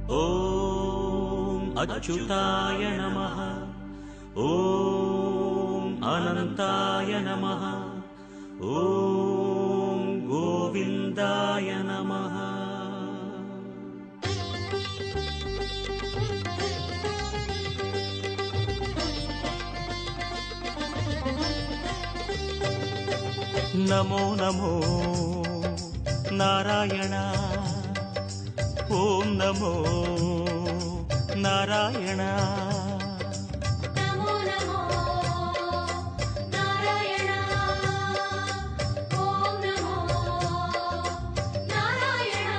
ॐ अच्युताय नमः। ॐ अनन्ताय नमः। ॐ गोविन्दाय नमः। नमो नमो नारायण। ॐ नमो नारायण। नमो नमो नारायण। ॐ नमो नारायण।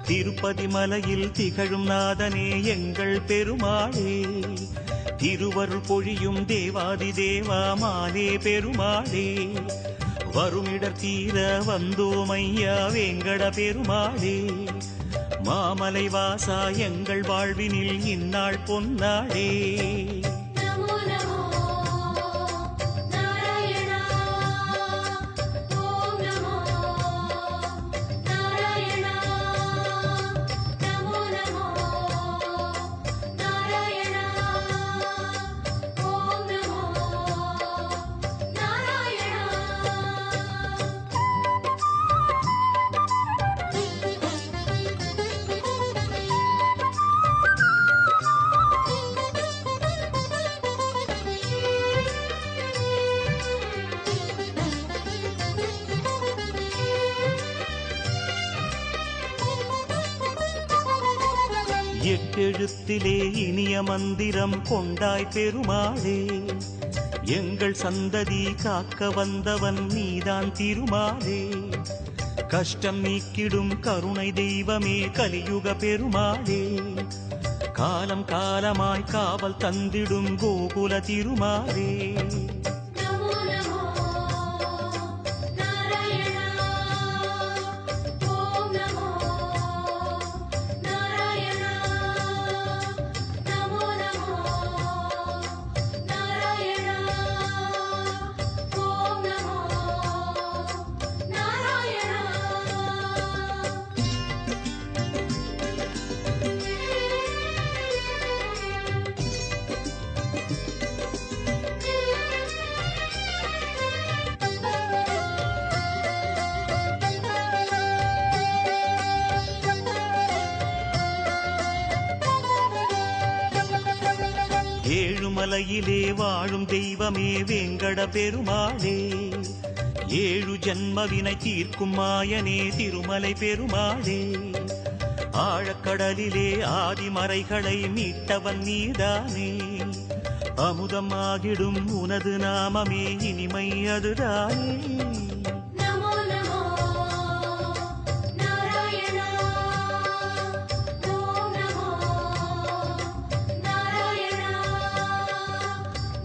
திருப்பதி மலையில் திகழும் நாதனே எங்கள் பெருமாளே, திருவருள் பொழியும் தேவாதி தேவா மாலே பெருமாளே, வருமிடர் தீர வந்தோமையா வேங்கட பெருமாளே, மாமலை வாசா எங்கள் வாழ்வினில் இந்நாள் பொன்னாளே. नमो नमो नारायण। ॐ नमो नारायण। नमो नमो नारायण। ॐ नमो नारायण। எட்டெழுத்திலே இனிய மந்திரம் கொண்டாய் பெருமாளே, எங்கள் சந்ததி காக்க வந்தவன் நீதான் திருமாலே, கஷ்டம் நீக்கிடும் கருணை தெய்வமே கலியுக பெருமாளே, காலம் காலமாய் காவல் தந்திடும் கோகுல திருமாலே. नमो नमो नारायण। ॐ नमो नारायण। नमो नमो नारायण। ॐ नमो नारायण। ஏழுமலையிலே வாழும் தெய்வமே வேங்கட பெருமாளே, ஏழு ஜன்மவினை தீர்க்கும் மாயனே திருமலை பெருமாளே, ஆழக்கடலிலே ஆதிமறைகளை மீட்டவன் நீதானே, அமுதமாகிடும் உனது நாமமே இனிமை அதுதானே. नमो नमो नारायण। ॐ नमो नारायण।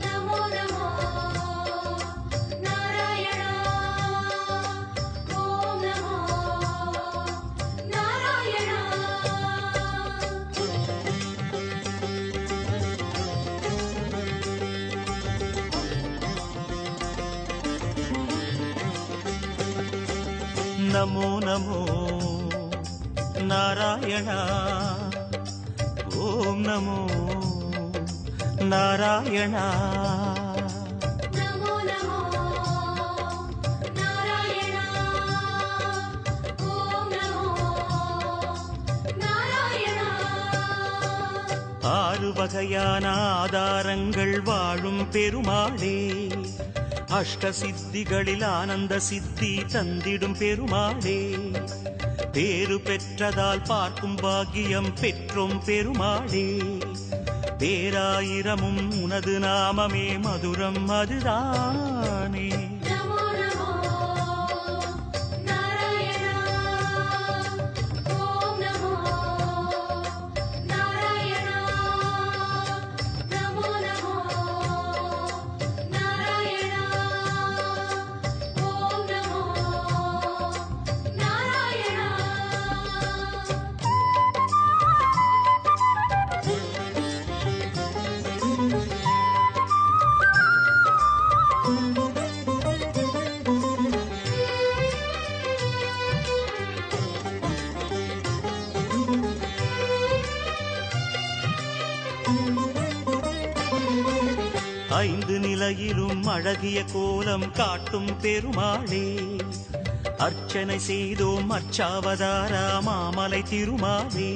नमो नमो नारायण। ॐ नमो नारायण। नमो नमो नारायण। ॐ नमो नारायण। नमो नमो नारायण। ॐ नमो नारायण। ஆறு வகையான ஆதாரங்கள் வாழும் பெருமாளே, அஷ்ட சித்திகளில் ஆனந்த சித்தி தந்திடும் பெருமாளே, பேரு பெற்றதால் பார்க்கும் பாக்கியம் பெற்றோம் பெருமாளே, பேராயிரமும் உனது நாமமே மதுரம் அதுதானே. नमो नमो नारायण। ॐ नमो नारायण। नमो नमो नारायण। ॐ नमो नारायण। ஐந்து நிலையிலும் அழகிய கோலம் காட்டும் பெருமாளே, அர்ச்சனை செய்தோம் அர்ச்சாவதாரா மாமலை திருமாலே,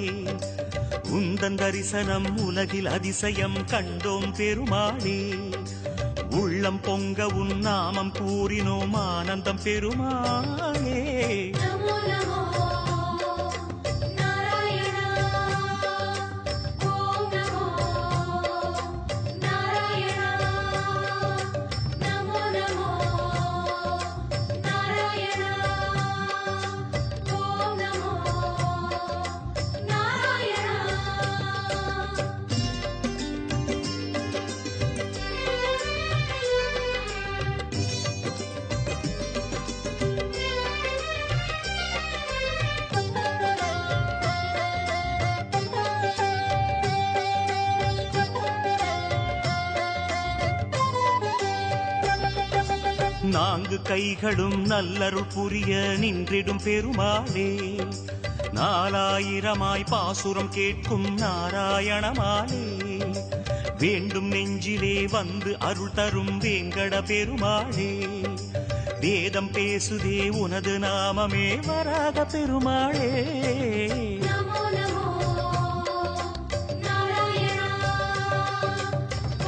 உந்தன் தரிசனம் உலகில் அதிசயம் கண்டோம் பெருமாளே, உள்ளம் பொங்க உன் நாமம் கூறினோம் ஆனந்தம் பெருமாளே. நமோ நமோ நாராயணா ஓம் நமோ நாராயணா நமோ நமோ நாராயணா ஓம் நமோ நாராயணா. நான்கு கைகளும் நல்லருள் புரிய நின்றிடும் பெருமாளே, நாலாயிரமாய் பாசுரம் கேட்கும் நாராயணமாலே, வேண்டும் நெஞ்சிலே வந்து அருள் தரும் வேங்கட பெருமாளே, வேதம் பேசுதே உனது நாமமே வராக பெருமாளே. நமோ நமோ நாராயணா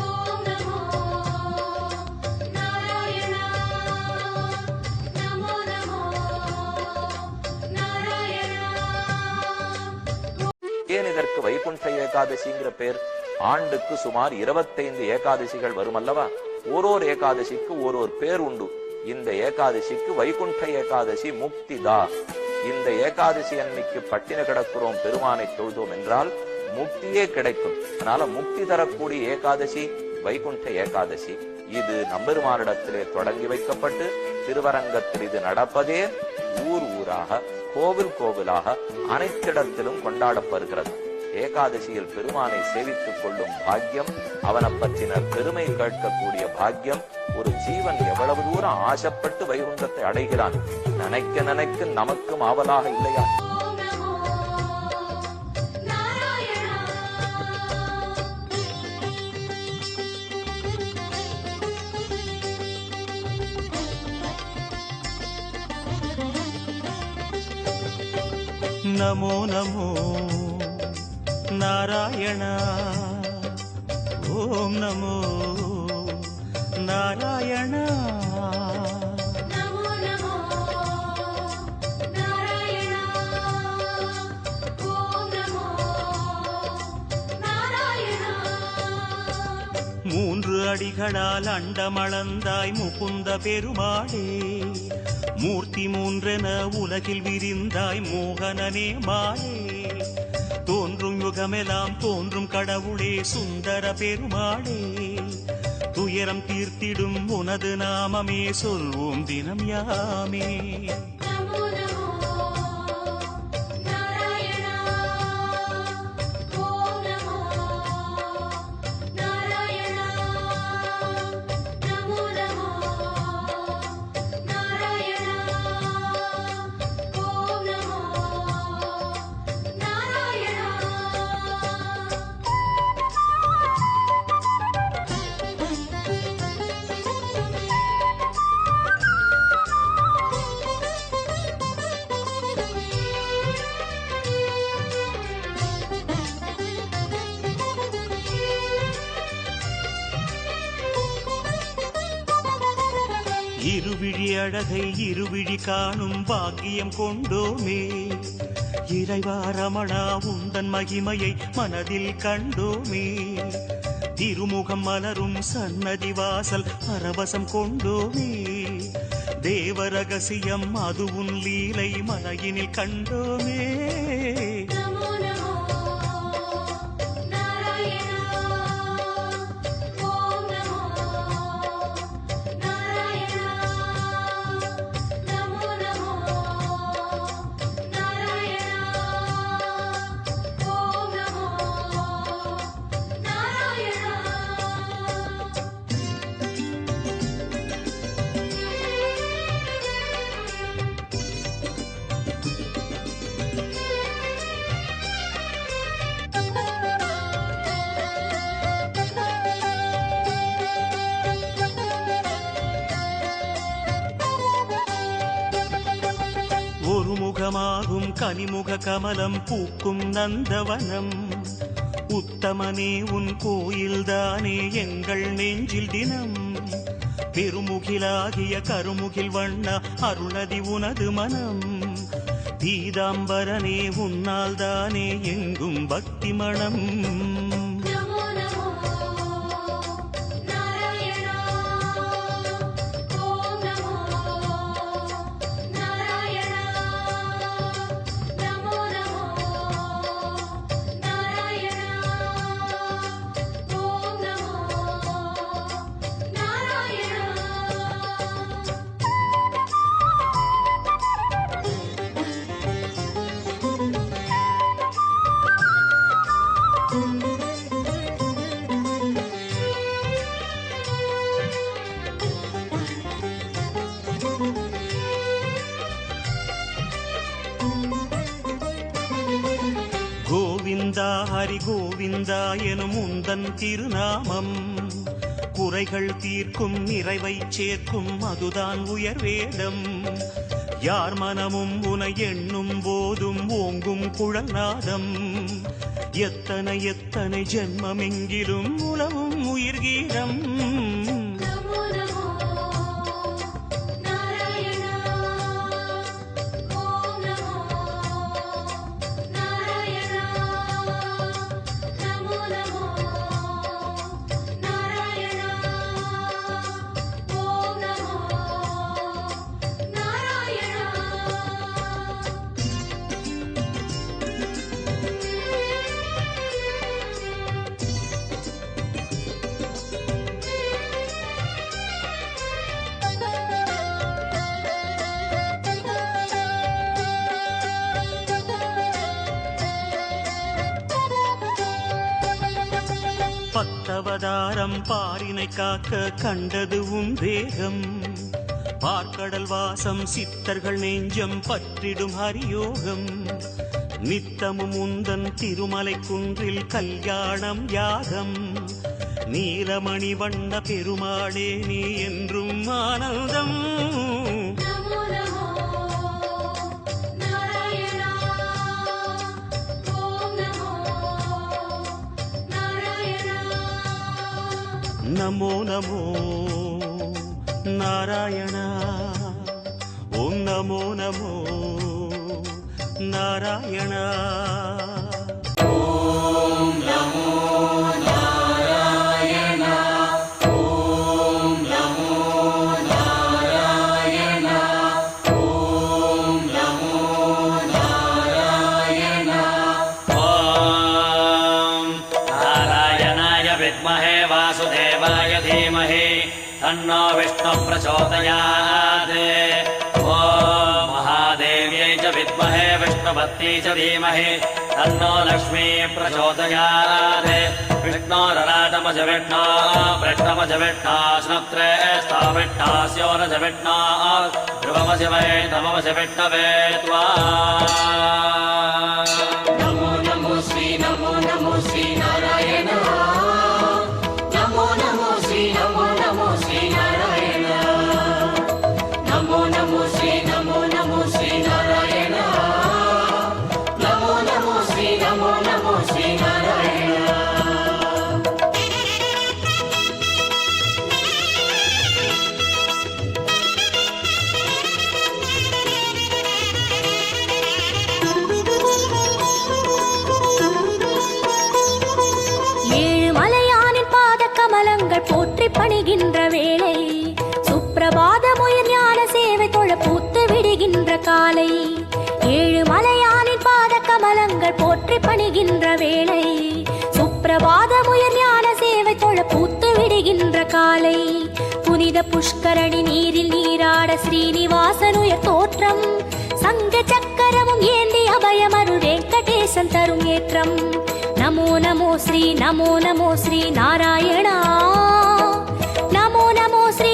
ஓம் நமோ நாராயணா நமோ நமோ நாராயணா. ஏன் இதற்கு வைகுண்ட ஏகாதசிங்கிற பேர்? ஆண்டுக்கு சுமார் 25 ஏகாதசிகள் வரும் அல்லவா? ஓரோர் ஏகாதசிக்கு ஓரோர் பேர் உண்டு. இந்த ஏகாதசிக்கு வைகுண்ட ஏகாதசி முக்திதா. இந்த ஏகாதசி அன்னைக்கு பட்டின கிடக்கிறோம் பெருமானை தொழுதோம் என்றால் முக்தியே கிடைக்கும். அதனால முக்தி தரக்கூடிய ஏகாதசி வைகுண்ட ஏகாதசி. இது நம்பெருமானிடத்திலே தொடங்கி வைக்கப்பட்டு திருவரங்கத்தில் இது நடப்பதே ஊர் ஊராக கோவில் கோவிலாக அனைத்திடத்திலும் கொண்டாடப்படுகிறது. ஏகாதசியில் பெருமானை சேவித்துக் கொள்ளும் பாக்கியம், அவனை பற்றின பெருமை கேட்கக்கூடிய பாக்கியம், ஒரு ஜீவன் எவ்வளவு தூரம் ஆசைப்பட்டு வைகுண்டத்தை அடைகிறான் நினைக்க நினைக்க நமக்கும் ஆவலாக இல்லையா? ஓம் நமோ நாராயணா. நமோ நமோ நாராயணா ஓம் நமோ நாராயணா. நமோ நமோ நாராயணா ஓம் நமோ நாராயணா. மூன்று அடிகளால் அண்டமளந்தாய் முகுந்த பெருமாளே, மூர்த்தி மூன்றென உலகில் விரிந்தாய் மோகனனே மாலே, தோன்றும் யுகமெல்லாம் தோன்றும் கடவுளே சுந்தர பெருமாளே, துயரம் தீர்த்திடும் உனது நாமமே சொல்வோம் தினம் யாமே. நமோ நமோ நாராயணா ஓம் நமோ நாராயணா நமோ நமோ நாராயணா ஓம் நமோ நாராயணா. இருவிழி அழகை இருவிழி காணும் பாக்கியம் கொண்டோமே, இறைவா ரமணா உந்தன் மகிமையை மனதில் கண்டோமே, திருமுகம் மலரும் சன்னதி வாசல் பரவசம் கொண்டோமே, தேவ ரகசியம் அது உன் லீலை மலையினில் கண்டோமே. நமோ நமோ நாராயணா ஓம் நமோ நாராயணா நமோ நமோ நாராயணா ஓம் நமோ நாராயணா. கற்பகமாகும் கனிமுக கமலம் பூக்கும் நந்தவனம் உத்தமனே உன் கோயில்தானே எங்கள் நெஞ்சில் தினம் பெருமுகிலாகிய கருமுகில் வண்ண அருளதி உனது மனம் பீதாம்பரனே உன்னால் தானே எங்கும் பக்தி மணம் நமோ நமோ நாராயணா ஓம் நமோ நாராயணா நமோ நமோ நாராயணா ஓம் நமோ நாராயணா. கோவிந்தா ஹரி கோவிந்தா எனும் உந்தன் திருநாமம் குறைகள் தீர்க்கும் நிறைவை சேர்க்கும் அதுதான் உயர்வேதம் யார் மனமும் உனை எண்ணும் போதும் ஓங்கும் குழல்நாதம் எத்தனை எத்தனை ஜென்மமெங்கிலும் உலவும் உயிர்கீதம் நமோ நமோ நாராயணா ஓம் நமோ நாராயணா நமோ நமோ நாராயணா ஓம் நமோ நாராயணா. பத்தவதாரம் பாரினை காக்க கண்டது உன் வேகம் பார்க்கடல் வாசம் சித்தர்கள் நெஞ்சம் பற்றிடும் ஹரியோகம் நித்தமும் உந்தன் திருமலை குன்றில் கல்யாணம் யாகம் நீலமணி வண்ண பெருமாளே நீ என்றும் ஆனந்தம் நமோ நமோ நாராயணா ஓம் நமோ நாராயணா நமோ நமோ நாராயணா ஓம் நமோ நமோ நாராயணா नारायणाय विद्महे वासुदेवाय धीमहि तन्नो विष्णुः प्रचोदयात् ॐ महादेव्यै च विद्महे विष्णुपत्यै च धीमहि तन्नो लक्ष्मी प्रचोदयात् विष्णोरराटमज विष्णो वृष्णमज विष्णो स्नप्त्रे स्थाविष्णास्योरज विष्णो ध्रुवमज वै तममज विष्णवे त्वा नमो नमो श्री नारायण नमो नमो श्री नारायण नमो नमो श्री नारायण नमो नमो श्री नारायण. ஏழுமலையானின் பாத கமலங்கள் போற்றி பணிகின்ற வேளை சுப்பிரபாதமுயர் ஞான சேவை தொழ பூத்து விடுகின்ற காலை ஏழுமலையானின் பாத கமலங்கள் போற்றி பணிகின்ற வேளை சுப்பிரபாதமுயர் ஞான சேவை தொழ பூத்து விடுகின்ற காலை புனித புஷ்கரணி நீரில் நீராட ஸ்ரீனிவாசனுயர் தோற்றம் சங்க சக்கரமும் ஏந்தி அபயமருள் வெங்கடேசன் தரும் ஏற்றம் நமோ நமோ ஸ்ரீ நாராயணா நமோ நமோ ஸ்ரீ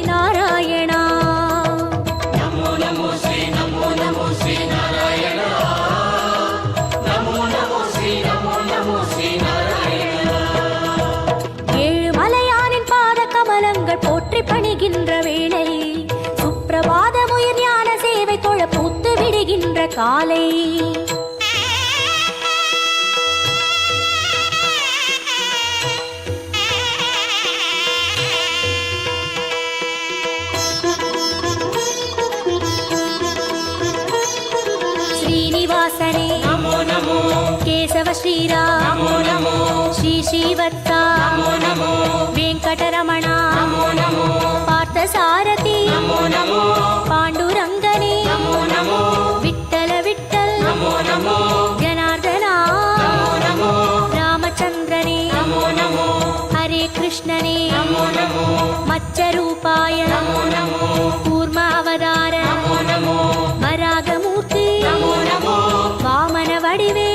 நாராயணா नमो नमो श्री नारायण नमो नमो श्री नारायण. ஏழுமலையானின் பாத கமலங்கள் போற்றி பணிகின்ற வேளை சுப்பிரபாதமுயர் ஞான சேவை தொழ பூத்து விடுகின்ற காலை ஸ்ரீனிவாசனே நமோ நமோ கேசவ ஸ்ரீராம் நமோ நமோ ஸ்ரீ ஸ்ரீவத்சா நமோ நமோ வெங்கடரமணா நமோ நமோ பார்த்தசாரதி நமோ நமோ பாண்டுரங்கனே நமோ நமோ விட்டல விட்டல் நமோ நமோ ஜனார்தனா நமோ நமோ ராமச்சந்திரனே நமோ நமோ ஹரே கிருஷ்ணனே நமோ நமோ மச்சரூபாய நமோ நமோ கூர்ம அவதார நமோ நமோ வராகமூர்த்தி நமோ நமோ வாமன வடிவே